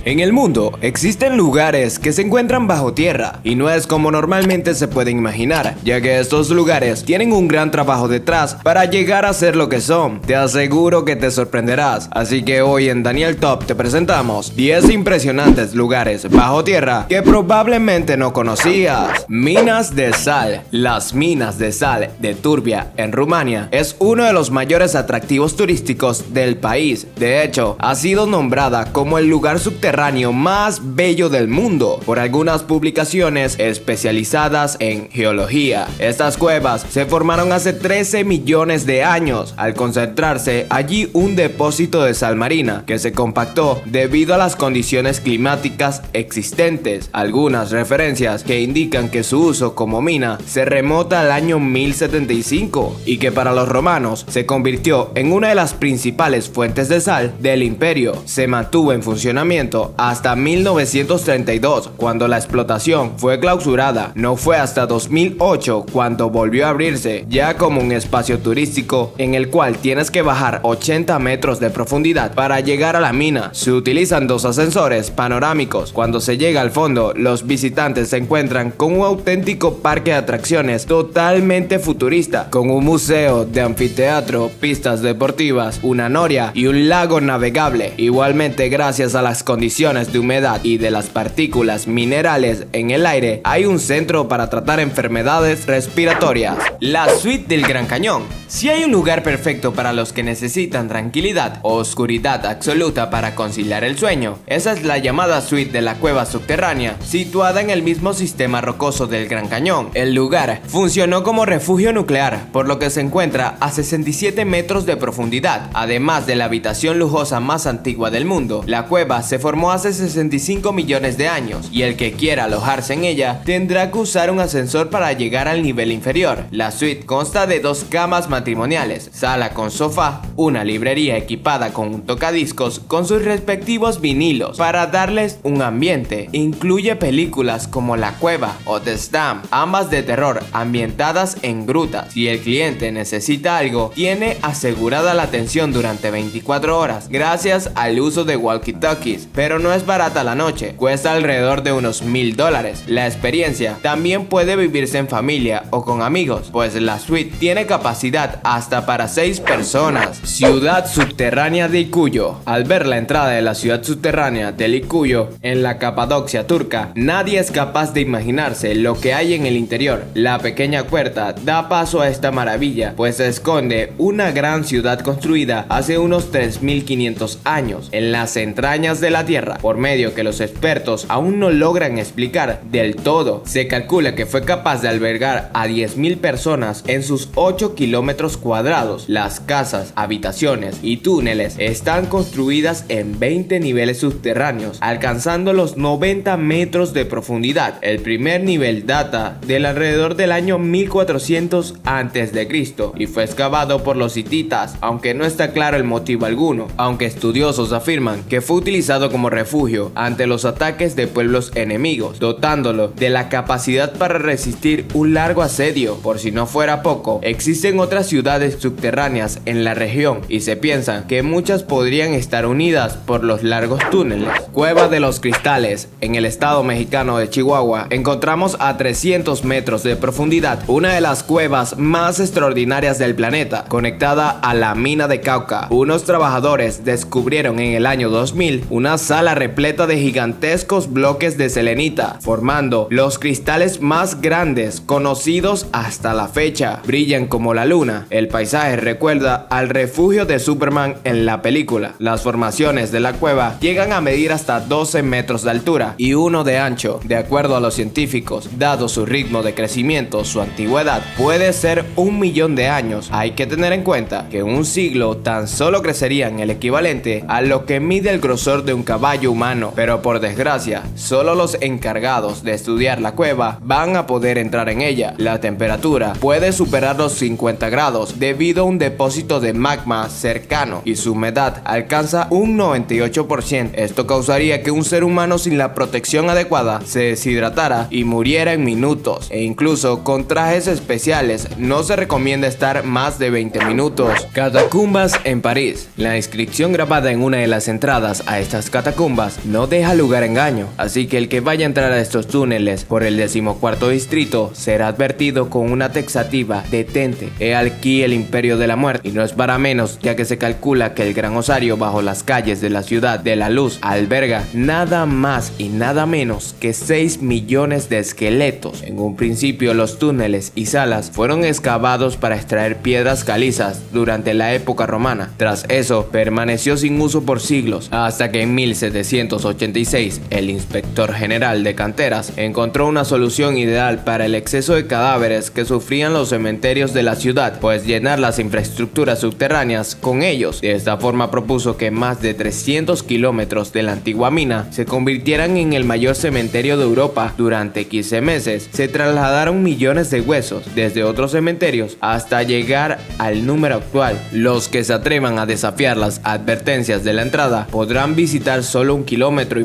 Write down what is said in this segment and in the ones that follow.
En el mundo existen lugares que se encuentran bajo tierra y no es como normalmente se pueden imaginar, ya que estos lugares tienen un gran trabajo detrás para llegar a ser lo que son. Te aseguro que te sorprenderás, así que hoy en Daniel Top te presentamos 10 impresionantes lugares bajo tierra que probablemente no conocías. Minas de sal. Las minas de sal de Turbia en Rumania es uno de los mayores atractivos turísticos del país. De hecho, ha sido nombrada como el lugar subterráneo más bello del mundo por algunas publicaciones especializadas en geología. Estas cuevas se formaron hace 13 millones de años al concentrarse allí un depósito de sal marina que se compactó debido a las condiciones climáticas existentes. Algunas referencias que indican que su uso como mina se remota al año 1075 y que para los romanos se convirtió en una de las principales fuentes de sal del imperio. Se mantuvo en funcionamiento hasta 1932, cuando la explotación fue clausurada. No fue hasta 2008 cuando volvió a abrirse ya como un espacio turístico en el cual tienes que bajar 80 metros de profundidad para llegar a la mina. Se utilizan dos ascensores panorámicos. Cuando se llega al fondo, los visitantes se encuentran con un auténtico parque de atracciones totalmente futurista, con un museo de anfiteatro, pistas deportivas, una noria y un lago navegable. Igualmente, gracias a las condiciones de humedad y de las partículas minerales en el aire, hay un centro para tratar enfermedades respiratorias. La suite del Gran Cañón. Si hay un lugar perfecto para los que necesitan tranquilidad o oscuridad absoluta para conciliar el sueño, esa es la llamada suite de la cueva subterránea, situada en el mismo sistema rocoso del Gran Cañón. El lugar funcionó como refugio nuclear, por lo que se encuentra a 67 metros de profundidad. Además de la habitación lujosa más antigua del mundo, la cueva se formó hace 65 millones de años y el que quiera alojarse en ella tendrá que usar un ascensor para llegar al nivel inferior. La suite consta de dos camas matrimoniales, sala con sofá, una librería equipada con un tocadiscos con sus respectivos vinilos para darles un ambiente. Incluye películas como La Cueva o The Stamp, ambas de terror ambientadas en grutas. Si el cliente necesita algo, tiene asegurada la atención durante 24 horas gracias al uso de walkie-talkies, pero no es barata la noche, cuesta alrededor de unos $1000. La experiencia también puede vivirse en familia o con amigos, pues la suite tiene capacidad hasta para 6 personas. Ciudad subterránea de Ikuyo. Al ver la entrada de la ciudad subterránea de Ikuyo en la Capadocia turca, nadie es capaz de imaginarse lo que hay en el interior. La pequeña puerta da paso a esta maravilla, pues se esconde una gran ciudad construida hace unos 3500 años en las entrañas de la tierra, por medio que los expertos aún no logran explicar del todo. Se calcula que fue capaz de albergar a 10.000 personas en sus 8 kilómetros cuadrados. Las casas, habitaciones y túneles están construidas en 20 niveles subterráneos, alcanzando los 90 metros de profundidad. El primer nivel data del alrededor del año 1400 a.C. y fue excavado por los hititas, aunque no está claro el motivo alguno, aunque estudiosos afirman que fue utilizado como refugio ante los ataques de pueblos enemigos, dotándolo de la capacidad para resistir un largo asedio. Por si no fuera poco, existen otras ciudades subterráneas en la región y se piensa que muchas podrían estar unidas por los largos túneles. Cueva de los Cristales. En el estado mexicano de Chihuahua encontramos a 300 metros de profundidad una de las cuevas más extraordinarias del planeta, conectada a la mina de Cauca. Unos trabajadores descubrieron en el año 2000 una sala repleta de gigantescos bloques de selenita, formando los cristales más grandes conocidos hasta la fecha. Brillan como la luna. El paisaje recuerda al refugio de Superman en la película. Las formaciones de la cueva llegan a medir hasta 12 metros de altura y 1 de ancho. De acuerdo a los científicos, dado su ritmo de crecimiento, su antigüedad puede ser 1 millón de años. Hay que tener en cuenta que en un siglo tan solo crecerían el equivalente a lo que mide el grosor de un caballo humano, pero por desgracia, solo los encargados de estudiar la cueva van a poder entrar en ella. La temperatura puede superar los 50 grados debido a un depósito de magma cercano y su humedad alcanza un 98%. Esto causaría que un ser humano sin la protección adecuada se deshidratara y muriera en minutos, e incluso con trajes especiales no se recomienda estar más de 20 minutos. Catacumbas en París. La inscripción grabada en una de las entradas a estas catacumbas catacumbas no deja lugar a engaño, así que el que vaya a entrar a estos túneles por el 14º distrito será advertido con una taxativa: detente, he aquí el imperio de la muerte. Y no es para menos, ya que se calcula que el Gran Osario, bajo las calles de la ciudad de la luz, alberga nada más y nada menos que 6 millones de esqueletos. En un principio, los túneles y salas fueron excavados para extraer piedras calizas durante la época romana. Tras eso, permaneció sin uso por siglos, hasta que en 1786 el inspector general de canteras encontró una solución ideal para el exceso de cadáveres que sufrían los cementerios de la ciudad, pues llenar las infraestructuras subterráneas con ellos. De esta forma propuso que más de 300 kilómetros de la antigua mina se convirtieran en el mayor cementerio de Europa. Durante 15 meses se trasladaron millones de huesos desde otros cementerios hasta llegar al número actual. Los que se atrevan a desafiar las advertencias de la entrada podrán visitar solo 1,5 kilómetros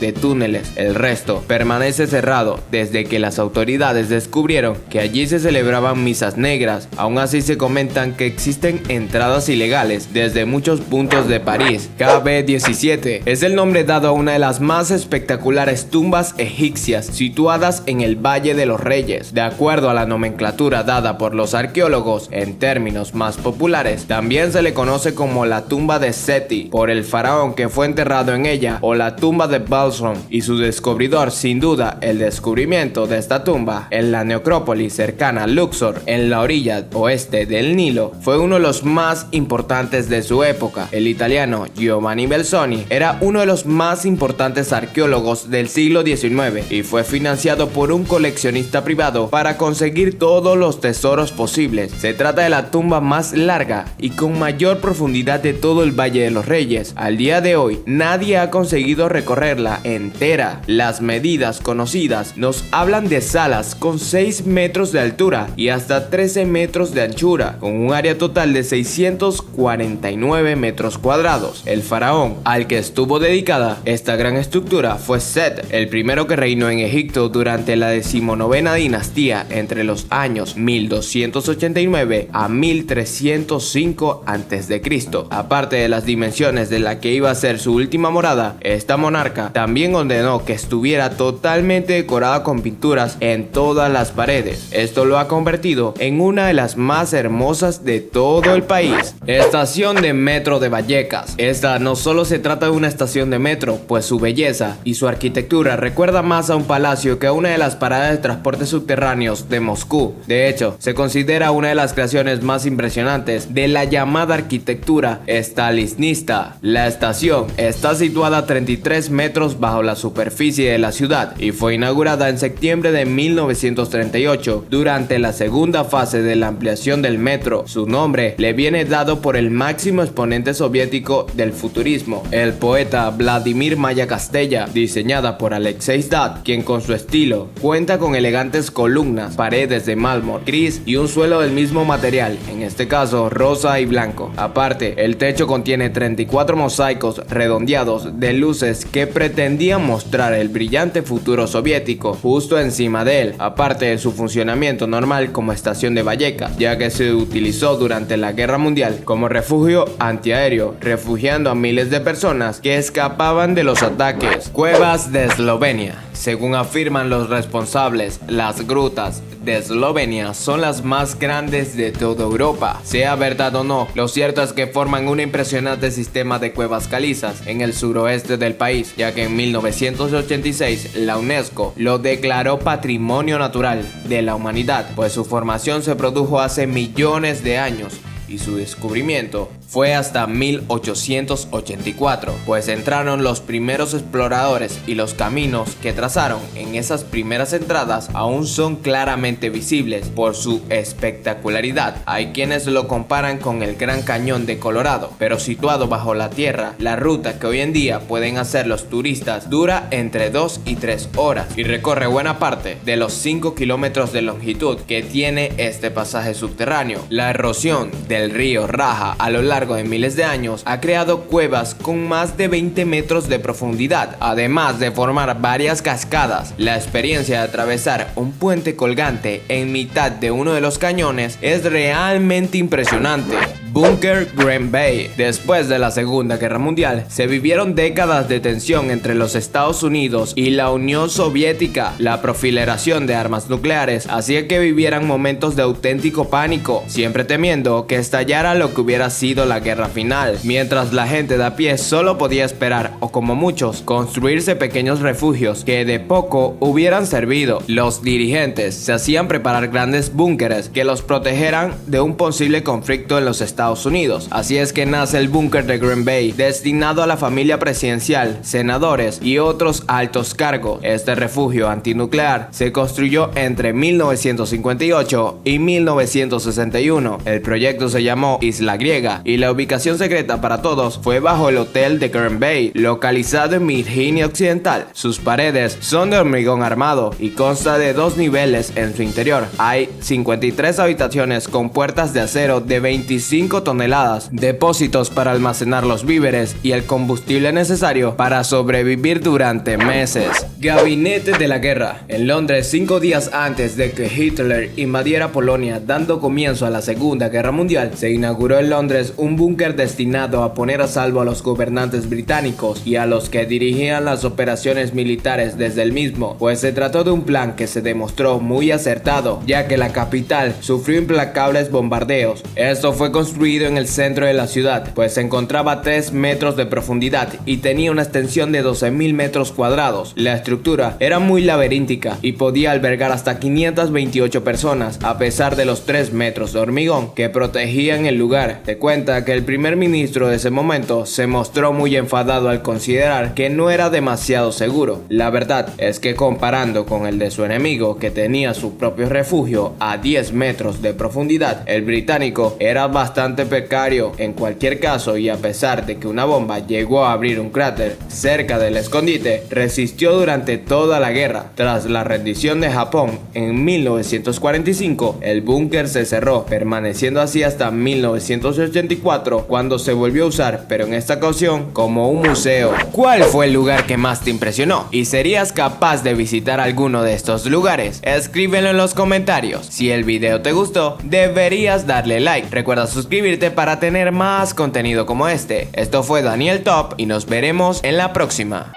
de túneles. El resto permanece cerrado desde que las autoridades descubrieron que allí se celebraban misas negras. Aún así, se comentan que existen entradas ilegales desde muchos puntos de París. KB-17 es el nombre dado a una de las más espectaculares tumbas egipcias situadas en el Valle de los Reyes. De acuerdo a la nomenclatura dada por los arqueólogos, en términos más populares, también se le conoce como la tumba de Seti por el faraón que fue enterrado en ella, o la tumba de Balsam y su descubridor. Sin duda, el descubrimiento de esta tumba en la necrópolis cercana a Luxor, en la orilla oeste del Nilo, fue uno de los más importantes de su época. El italiano Giovanni Belzoni era uno de los más importantes arqueólogos del siglo XIX y fue financiado por un coleccionista privado para conseguir todos los tesoros posibles. Se trata de la tumba más larga y con mayor profundidad de todo el Valle de los Reyes. Al día de hoy, nadie ha conseguido recorrerla entera. Las medidas conocidas nos hablan de salas con 6 metros de altura y hasta 13 metros de anchura, con un área total de 649 metros cuadrados. El faraón al que estuvo dedicada esta gran estructura fue Set, el primero que reinó en Egipto durante la 19ª dinastía entre los años 1289 a 1305 a.C. Aparte de las dimensiones de la que iba a ser su última morada, esta monarca también ordenó que estuviera totalmente decorada con pinturas en todas las paredes. Esto lo ha convertido en una de las más hermosas de todo el país. Estación de metro de Vallecas. Esta no solo se trata de una estación de metro, pues su belleza y su arquitectura recuerda más a un palacio que a una de las paradas de transporte subterráneos de Moscú. De hecho, se considera una de las creaciones más impresionantes de la llamada arquitectura stalinista. La estación está situada a 33 metros bajo la superficie de la ciudad y fue inaugurada en septiembre de 1938 durante la segunda fase de la ampliación del metro. Su nombre le viene dado por el máximo exponente soviético del futurismo, el poeta Vladimir Maya Castella, diseñada por Alexei Dad, quien con su estilo cuenta con elegantes columnas, paredes de mármol gris y un suelo del mismo material, en este caso rosa y blanco. Aparte, el techo contiene 34 mosaicos redondeados de luces que pretendían mostrar el brillante futuro soviético justo encima de él, aparte de su funcionamiento normal como estación de Vallecas, ya que se utilizó durante la Guerra Mundial como refugio antiaéreo, refugiando a miles de personas que escapaban de los ataques. Cuevas de Eslovenia. Según afirman los responsables, las grutas de Eslovenia son las más grandes de toda Europa. Sea verdad o no, lo cierto es que forman un impresionante sistema de cuevas calizas en el suroeste del país, ya que en 1986 la UNESCO lo declaró Patrimonio Natural de la Humanidad, pues su formación se produjo hace millones de años y su descubrimiento fue hasta 1884, pues entraron los primeros exploradores y los caminos que trazaron en esas primeras entradas aún son claramente visibles por su espectacularidad. Hay quienes lo comparan con el Gran Cañón de Colorado, pero situado bajo la tierra. La ruta que hoy en día pueden hacer los turistas dura entre 2 y 3 horas y recorre buena parte de los 5 kilómetros de longitud que tiene este pasaje subterráneo. La erosión del río Raja a lo largo de miles de años ha creado cuevas con más de 20 metros de profundidad, además de formar varias cascadas. La experiencia de atravesar un puente colgante en mitad de uno de los cañones es realmente impresionante. Búnker Green Bay. Después de la Segunda Guerra Mundial, se vivieron décadas de tensión entre los Estados Unidos y la Unión Soviética. La proliferación de armas nucleares hacía que vivieran momentos de auténtico pánico, siempre temiendo que estallara lo que hubiera sido la guerra final, mientras la gente de a pie solo podía esperar, o como muchos, construirse pequeños refugios que de poco hubieran servido. Los dirigentes se hacían preparar grandes búnkeres que los protegeran de un posible conflicto en los Estados Unidos. Así es que nace el búnker de Green Bay, destinado a la familia presidencial, senadores y otros altos cargos. Este refugio antinuclear se construyó entre 1958 y 1961. El proyecto se llamó Isla Griega y la ubicación secreta para todos fue bajo el hotel de Green Bay, localizado en Virginia Occidental. Sus paredes son de hormigón armado y consta de 2 niveles en su interior. Hay 53 habitaciones con puertas de acero de 25 toneladas, depósitos para almacenar los víveres y el combustible necesario para sobrevivir durante meses. Gabinete de la guerra. En Londres, 5 días antes de que Hitler invadiera Polonia, dando comienzo a la Segunda Guerra Mundial, se inauguró en Londres un búnker destinado a poner a salvo a los gobernantes británicos y a los que dirigían las operaciones militares desde el mismo, pues se trató de un plan que se demostró muy acertado, ya que la capital sufrió implacables bombardeos. Esto fue construido en el centro de la ciudad, pues se encontraba a 3 metros de profundidad y tenía una extensión de 12.000 metros cuadrados. La estructura era muy laberíntica y podía albergar hasta 528 personas, a pesar de los 3 metros de hormigón que protegían el lugar. Te cuenta que el primer ministro de ese momento se mostró muy enfadado al considerar que no era demasiado seguro. La verdad es que comparando con el de su enemigo, que tenía su propio refugio a 10 metros de profundidad, el británico era bastante precario en cualquier caso, y a pesar de que una bomba llegó a abrir un cráter cerca del escondite, resistió durante toda la guerra. Tras la rendición de Japón en 1945, el búnker se cerró, permaneciendo así hasta 1984, cuando se volvió a usar, pero en esta ocasión como un museo. ¿Cuál fue el lugar que más te impresionó? ¿Y serías capaz de visitar alguno de estos lugares? Escríbelo en los comentarios. Si el video te gustó, deberías darle like. Recuerda suscribirte para tener más contenido como este. Esto fue Daniel Top y nos veremos en la próxima.